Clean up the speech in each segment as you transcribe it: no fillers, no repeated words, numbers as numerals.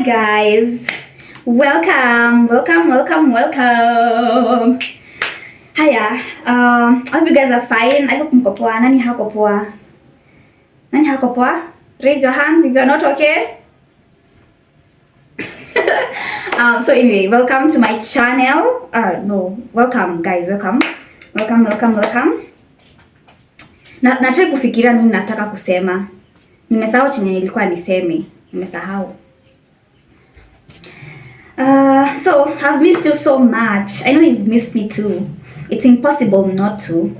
guys, welcome. Haya, I hope you guys are fine. I hope mko poa. Nani hako poa? Raise your hands if you're not okay. So anyway, welcome to my channel. Welcome guys, welcome. Nataka kufikiria nini nataka kusema. Nimesahau chenye nilikuwa niseme. So I've missed you so much. I know you've missed me too. It's impossible not to.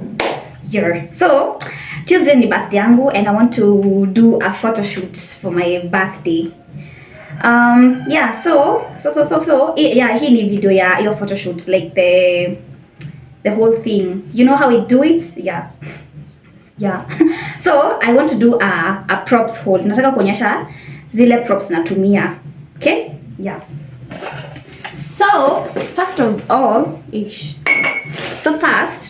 So Tuesday ni birthday yangu and I want to do a photo shoot for my birthday. Hii ni video ya your photo shoot, like the whole thing. You know how we do it? Yeah. So I want to do a props haul. Nataka kuonyesha zile props natumia. Okay? Yeah. So first of all,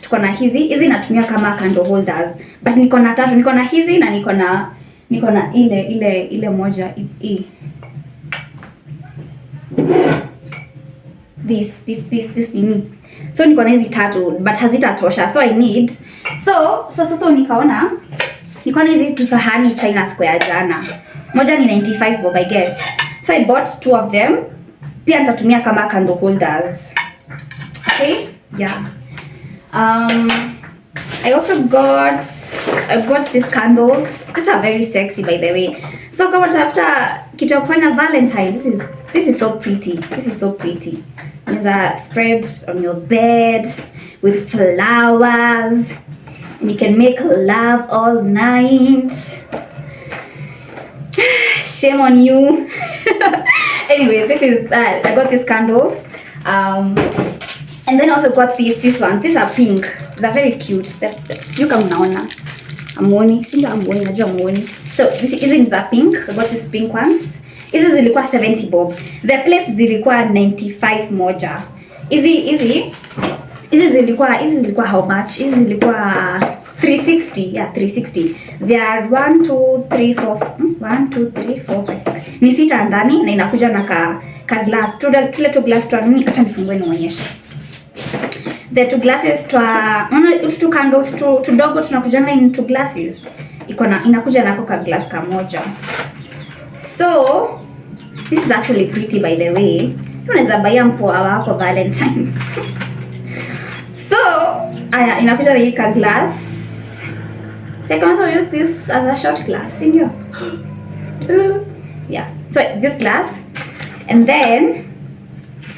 tuko na hizi natumia kama candle holders, but niko na tatu. Niko na hizi na niko na ile moja this nini. So niko na hizi tatu but hazitatosha, so I need so nikaona hizi tu sahani China Square jana. Moja ni 95 bob I guess. So I bought 2 of them. Pia nitatumia kama candle holders. Okay? Yeah. I've got these candles. These are very sexy by the way. So kama tafuta kitu ya kufanya Valentine, this is so pretty. There's a spread on your bed with flowers. And you can make love all night. Shame on you. Anyway, this is I got these candles. And then also got these ones. These are pink. They're very cute. You can naona. Amoni. Najua amoni. So hizi ni za pink. I got these pink ones. Hizi zilikuwa 70 bob. The plates zilikuwa 95 moja. Hizi zilikuwa how much? Hizi zilikuwa 360. Yeah, 360. There are 1 2 3 4 5 6. Ni sita ndani na inakuja na ka glass. Tule tu glass tu nini, acha nifungue nionyeshe. The 2 glasses two candles tudogo tunakujanga in 2 glasses. Inakuja nako ka glass kamoja. So this is actually pretty by the way. Unaweza buy mpoa wako Valentine's. So inakuja na hii ka glass. So I can also use this as a shot glass, ndio. Yeah. So this glass, and then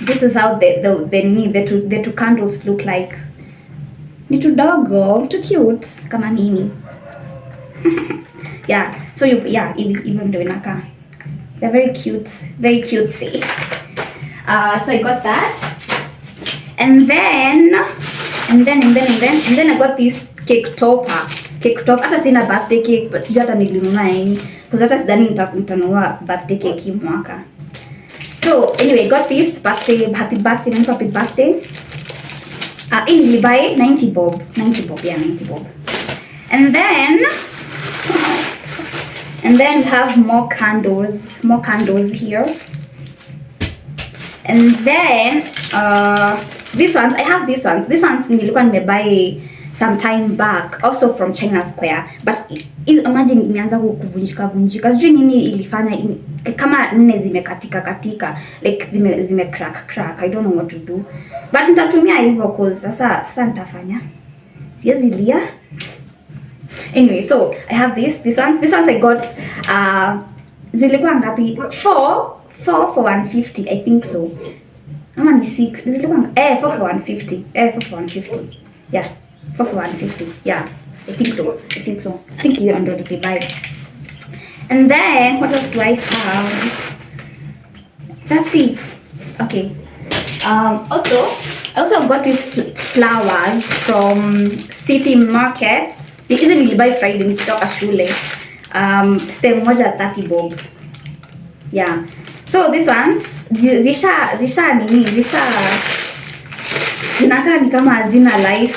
this is how the two candles look like. Ni tudogo, too cute kama mimi. Yeah. So even ndio inakaa. They're very cute, very cutesy. So I got that, and then I got this cake topper. Hata sina birthday cake, but sijui hata nilinunua nini because hata sidhani nitanunua birthday cake hii mwaka. So anyway, got this happy birthday. Easily buy 90 bob. And then we have more candles here. And then these ones, I have these ones. These ones nilikuwa nimebuy some time back, also from China Square, but imagine imeanza kuvunjika. Sijui nini ilifanya kama nne zimekatika, like zime crack. I don't know what to do, but nitatumia hivyo cause sasa nitafanya, siwezi lia. Anyway, so I have these ones I got zilikuwa ngapi? 4 for 150 I think so. Ama ni 6 zilikuwa 4 for 150. 4 for 150. Yeah. 4 for 150. Yeah, I think so. I think you already buy. And then what else do I have? That's it. Okay. Also got these flowers from City Market. Hizi nilibuy Friday nikitoka shule. Stem moja 30 bob. Yeah. So these ones zinakaa ni kama hazina life.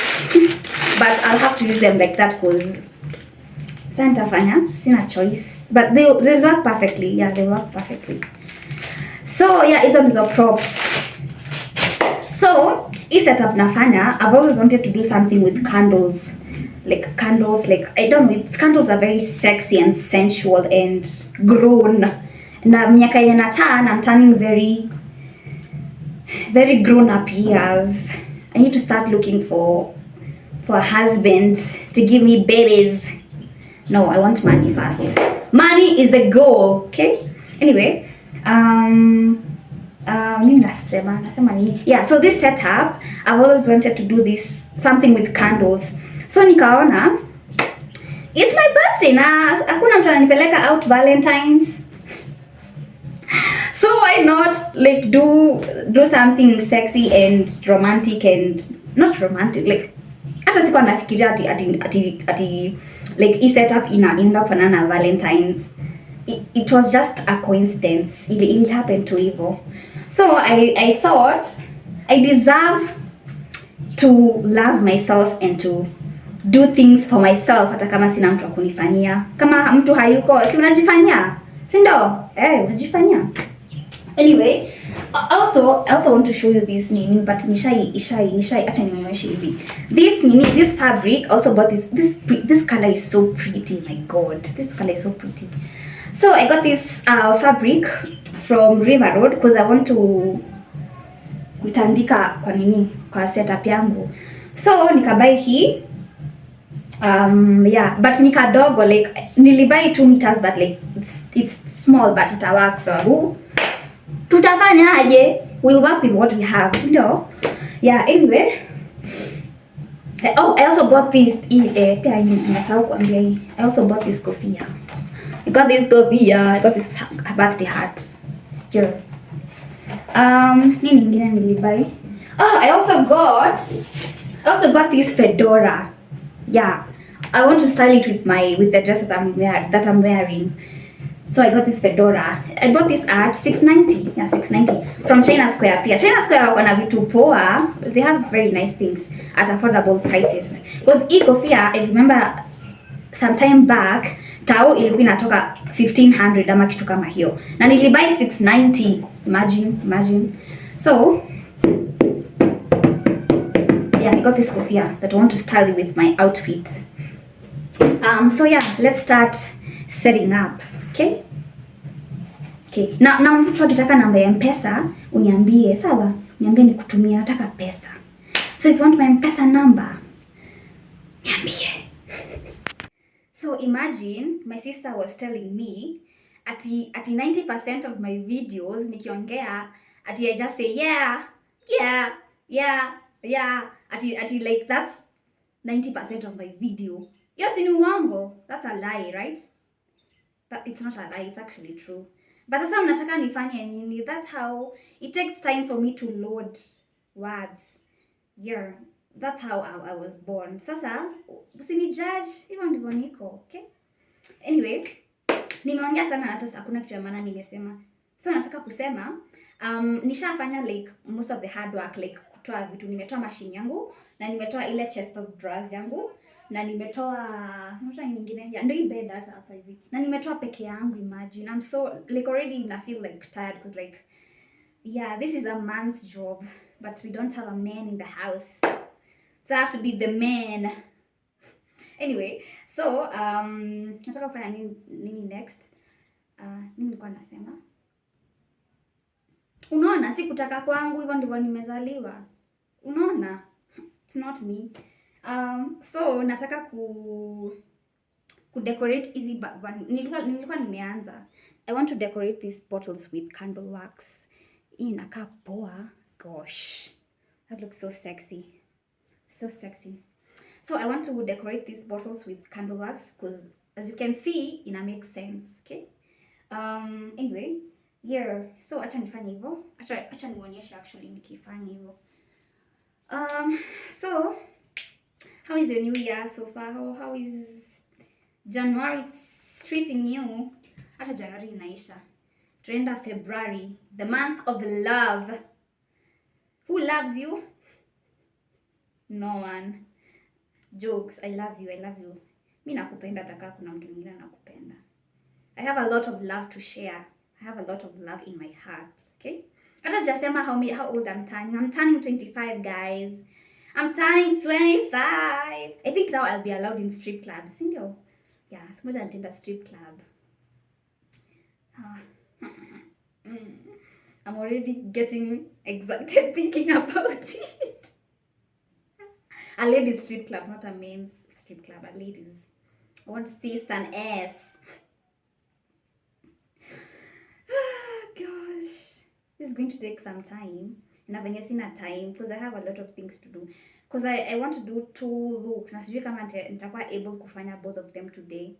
But I'll have to use them like that cause sasa nitafanya, sina choice. But they work perfectly. Yeah, they work perfectly. So yeah, hizo ndizo props. So hii setup nafanya, I've always wanted to do something with candles. Like candles, like I don't know, candles are very sexy and sensual and grown. Na miaka yenye I'm turning very very grown up years. I need to start looking for a husband to give me babies. No, I want money first. Money is the goal, okay? Anyway, yeah, so this setup, I've always wanted to do this, something with candles. So nikaona, it's my birthday na hakuna mtu ananipeleka out Valentine's. So why not like do something sexy and romantic, and not romantic, like hata sikuwa nafikiria ati like hii setup inaenda kufanana na Valentine's. It was just a coincidence. It happened to hivyo. So I thought I deserve to love myself and to do things for myself, hata kama sina mtu wa kunifanyia. Kama mtu hayuko, si unajifanyia, si ndio? Unajifanyia. Anyway, I also want to show you this nini, but nishai acha nionyeshe hivi. This fabric, also bought this color is so pretty. My god, this color is so pretty. So I got this fabric from River Road because I want to kuitandika kwa setup yangu. So nikabai hii yeah, but nikadogo, like nilibai 2 meters, but like it's small, but it works. So tutafanya aje, we'll work with what we have, ndio. Yeah, anyway, I also bought this pia nimesahau kuambia hii. I also bought this kofia. I got this birthday hat. Sure. Nini ingine nilibai? Oh, I also got this fedora. Yeah, I want to style it with the dress that I'm wearing. So I got this fedora. I bought this at 690. Yeah, 690 from China Square. Pia China Square wako na vitu poa. They have very nice things at affordable prices. Because hii kofia, I remember some time back, tao ilikuwa inatoka 1500 ama kitu kama hiyo. Na nilibuy 690. Imagine. So yeah, I got this kofia that I want to style with my outfit. So yeah, let's start setting up. Okay? Na mtu akitaka namba ya M-Pesa, uniambie, sawa? Niambie nikutumie, nataka pesa. So if you want my M-Pesa number, niambie. So imagine my sister was telling me ati 90% of my videos nikiongea ati I just say yeah. Ati like that's 90% of my video. Yo, si ni uongo. That's a lie, right? But it's not a lie, it's actually true. But sasa unataka nifanye nini? That's how it takes time for me to load words. Yeah, that's how I was born. Sasa usinijudge, hivyo ndivyo niko, okay? Anyway, nimeongea sana hata hakuna kitu ya maana nimesema. So nataka kusema nishafanya like most of the hard work, like kutoa vitu. Nimetoa machine yangu na nimetoa ile chest of drawers yangu na nimetoa nyingine ya ndio hii bed hapa hivi. Na nimetoa peke yangu. Imagine I'm so like already I feel like tired because like yeah, this is a man's job, but we don't have a man in the house, so I have to be the man. Anyway, so nataka kufanya nini next? Nini nilikuwa nasema? Unaona, si kutaka kwangu, hivyo ndivyo nimezaliwa. Unaona? It's not me. So nataka ku decorate easy nilikuwa nimeanza. I want to decorate these bottles with candle wax. Inakaa poa. Gosh, that looks so sexy. So sexy. So I want to decorate these bottles with candle wax because as you can see, it makes sense, okay? Anyway, yeah. So acha nifanye hivyo. Acha nionyeshe actually nikifanya hivyo. So how is your new year so far? How is January treating you? Hata January inaisha. Tuenda February, the month of love. Who loves you? No one. Jokes. I love you. Mimi nakupenda, taka kuna mtu mwingine anakupenda. I have a lot of love to share. I have a lot of love in my heart. Okay, let us just remember how old I'm turning. I'm turning 25, guys. I'm turning 25. I think now I'll be allowed in strip clubs. Sindio? Yeah, siku moja nitaenda strip club. I'm already getting excited thinking about it. A ladies strip club, not a men's strip club. A ladies. I want to see some ass. Gosh, this is going to take some time. Na venye sina time because I have a lot of things to do. Because I want to do 2 looks. Na sijui kama nitakuwa able kufanya both of them today.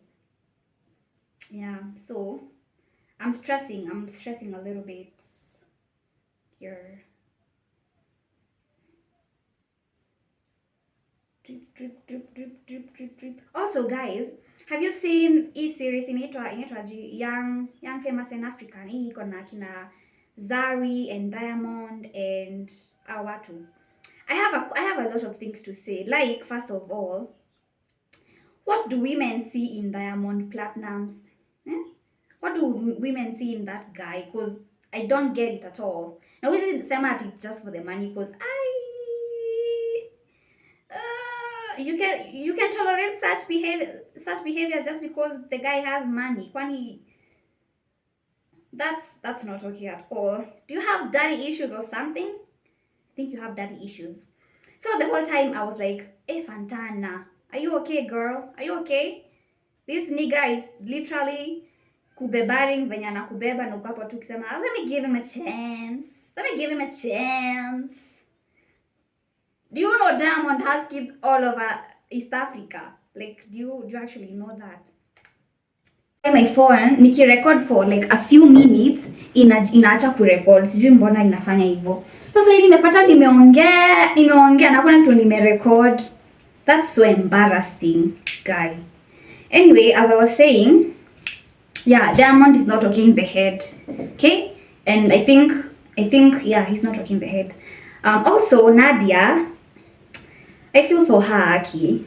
Yeah, so I'm stressing a little bit here. Drip. Also, guys, have you seen hii series inaitwa Young Famous in Africa? Hii iko na kina Zari and Diamond and watu. I have a lot of things to say. Like, first of all, what do women see in Diamond Platnumz? What do women see in that guy? Because I don't get it at all. Now, is it same at it's just for the money? Because you can tolerate such behavior just because the guy has money. Kwani that's not okay at all. Do you have daddy issues or something? I think you have daddy issues. So the whole time I was like, hey Fantana, are you okay, girl? Are you okay? This nigga is literally kubebaring venye anakubeba na uko hapo tu ukisema, let me give him a chance. Do you know Diamond has kids all over East Africa? Like, do you actually know that? My phone nikirecord for like a few minutes inaacha kurecord. Sijui mbona inafanya hivyo. Sasa hili nimepata nimeongea na kuna kitu nimerecord. That's so embarrassing, guy. Anyway, as I was saying, yeah, Diamond is not okay in the head. Okay? And I think yeah, he's not okay in the head. Also Nadia, I feel for her, Aki.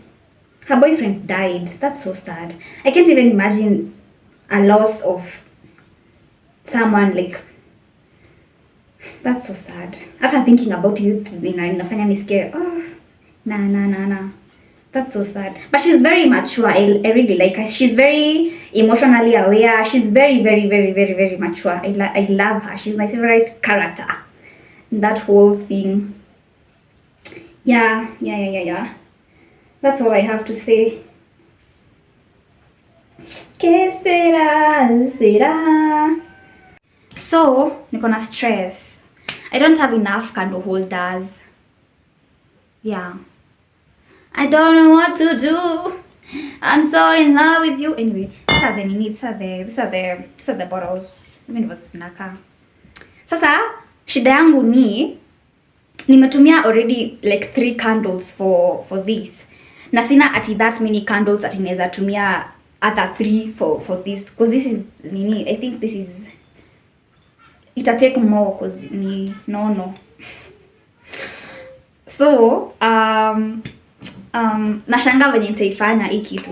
Her boyfriend died. That's so sad. I can't even imagine a loss of someone like. That's so sad. After thinking about it, inafanya nisikie, oh, nah. That's so sad. But she's very mature. I really like her. She's very emotionally aware. She's very, very, very, very, very mature. I love her. She's my favorite character. That whole thing. Yeah. That's all I have to say. Que será? So, niko na stress. I don't have enough candle holders. Yeah. I don't know what to do. I'm so in love with you. Anyway, these are the bottles. Even was snaka. Sasa, shida yangu ni nimetumia already like 3 candles for this. Na sina ati that many candles ati naweza tumia other 3 for this, because this is nini, I think this is ita take more because ni no. So, nashanga venye nitaifanya hii kitu.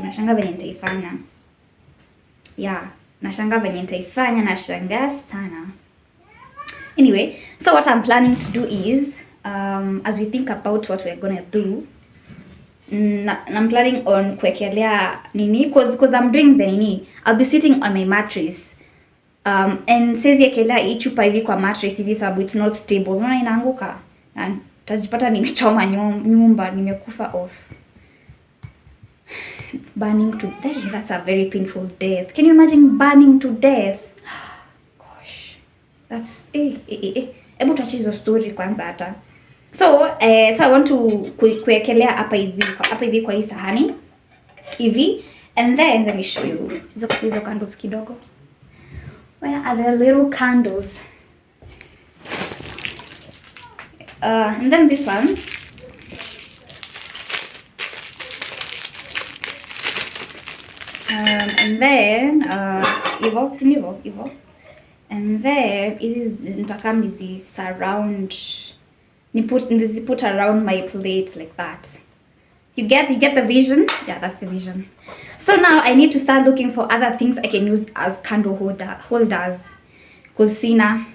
Yeah, nashanga venye nitaifanya, nashanga sana. Anyway, so what I'm planning to do is, as we think about what we're gonna do, I'm planning on kuekelea nini, because I'm doing the nini, I'll be sitting on my mattress, and siwezi ekelea hii chupa hivi kwa mattress hivi sababu it's not stable. Unaona inaanguka na tajipata nimechoma nyumba, nimekufa off. Burning to death. That's a very painful death. Can you imagine burning to death? Gosh, that's hebu tuache hizo story kwanza hata. So I want to kuekelea hapa hivi kwa hii sahani hivi, and then let me show you hizo candles kidogo. Where are the little candles? And then this one. And then Evo. And then nitakam nizi surround, put around my plate like that. You get the vision? Yeah, that's the vision. So now I need to start looking for other things I can use as candle holders. cause sina.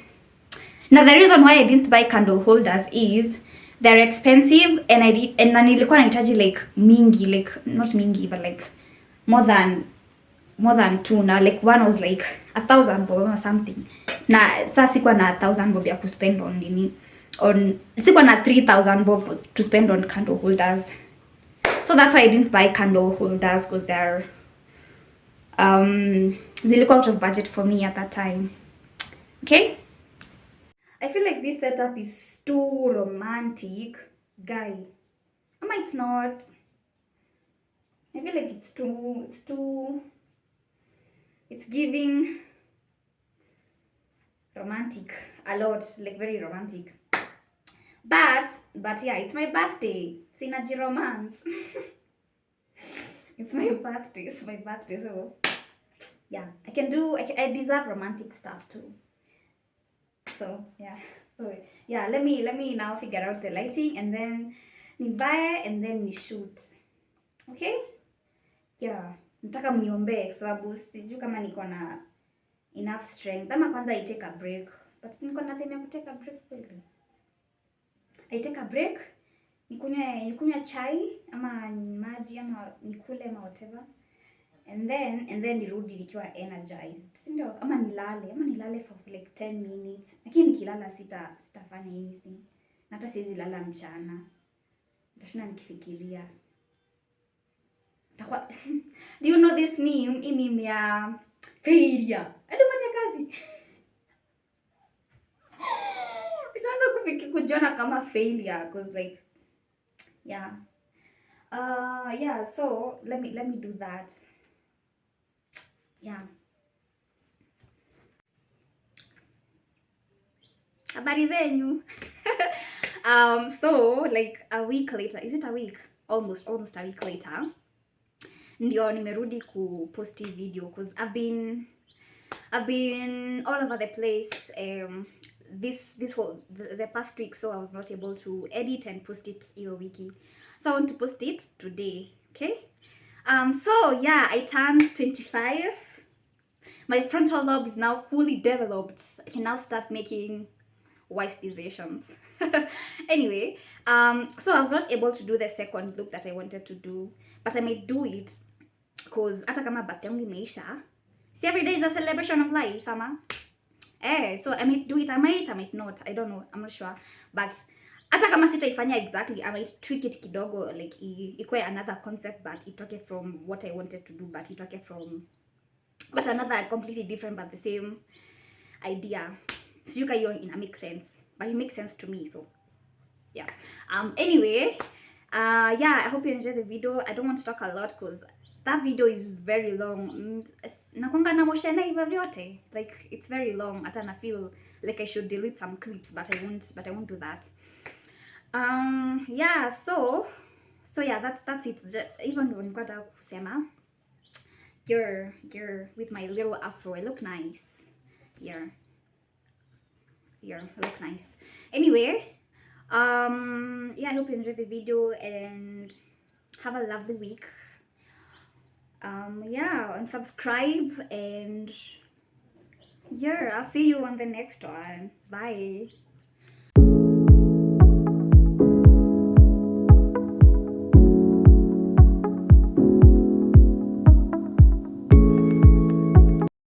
Now the reason why I didn't buy candle holders is they're expensive, and na nilikuwa nahitaji like mingi, like not mingi but like more than two. Now like one was like 1,000 bob or something. Na sasa sikuwa na 1,000 bob ya kuspend on nini, on sikuwa na 3,000 bob to spend on candle holders. So that's why I didn't buy candle holders, because they're zilikuwa out of budget for me at that time. Okay, I feel like this setup is too romantic, guy. Ama it's not. I feel like it's giving romantic a lot, like very romantic. But yeah, it's my birthday. Sinaji romance. It's my birthday, so yeah, I deserve romantic stuff too. So yeah, let me now figure out the lighting, and then nivae, and then ni shoot. Okay? Yeah, nataka mniombe kwa sababu sijui kama niko na enough strength. Ama kwanza I take a break. But niko na time ya kutake a break kweli. I take a break, nikunywe chai ama maji ama nikule ama whatever. And then nirudi nikiwa energized. Si ndio? Ama nilale for like 10 minutes. Lakini nikilala sitafanya anything. Na hata siwezi lala mchana. Nitashinda nikifikiria. Do you know this meme? Hii meme ya failure. Alifanya kazi. Nitaanza kujiona kama failure, because like yeah. Yeah, so let me do that. Yeah. Habari zenyu. So like a week later, is it a week? Almost a week later, ndio nimerudi kuposti video, because I've been all over the place this whole the past week, so I was not able to edit and post it your wiki. So I want to post it today, okay? So yeah, I turned 25. My frontal lobe is now fully developed. I can now start making wise decisions. Anyway, so I was not able to do the second look that I wanted to do, but I may do it because hata kama birthday yangu imeisha, see, every day is a celebration of life, ama. So I might do it, I might not, I don't know, I'm not sure, but hata kama sitaifanya exactly, I might tweak it kidogo, like ikuwe another concept, but itoke from what I wanted to do, but itoke from but another completely different but the same idea. Sijui kama hiyo ina make sense, but it makes sense to me, so yeah. Anyway, yeah, I hope you enjoyed the video. I don't want to talk a lot because that video is very long. Nakwanga na moshana hivyo vyote, like it's very long. Hata na feel like I should delete some clips, but I won't do that. Yeah, so yeah, that's it. Even though nilikuwa nataka kusema you're with my little afro, I look nice. Yeah, look nice. Anyway, yeah, I hope you enjoyed the video and have a lovely week. Yeah, and subscribe, and yeah, I'll see you on the next one. Bye.